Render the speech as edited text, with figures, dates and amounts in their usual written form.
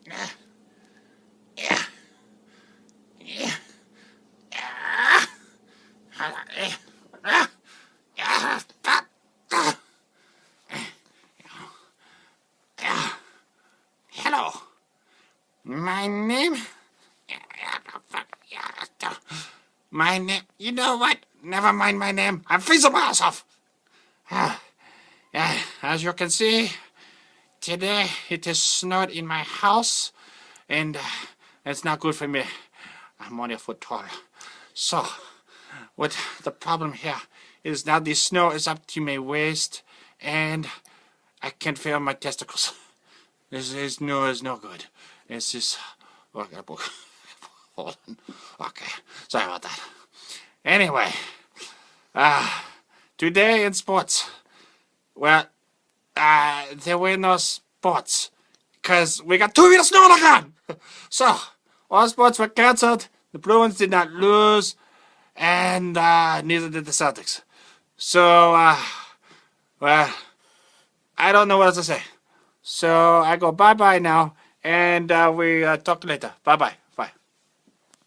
Yeah. Hello. My name. My name. You know what? Never mind my name. I'm freezing my ass off. As you can see, today it has snowed in my house, and it's not good for me. I'm only a foot tall. So, what the problem here is now the snow is up to my waist, and I can't feel my testicles. This no is no good. It's just okay. Hold on. Okay, sorry about that. Anyway, today in sports, well, there were no sports because we got 2 feet of snow again. So all sports were cancelled. The Bruins did not lose, and neither did the Celtics. So, well, I don't know what else to say. So I go bye-bye now, and we talk later. Bye-bye.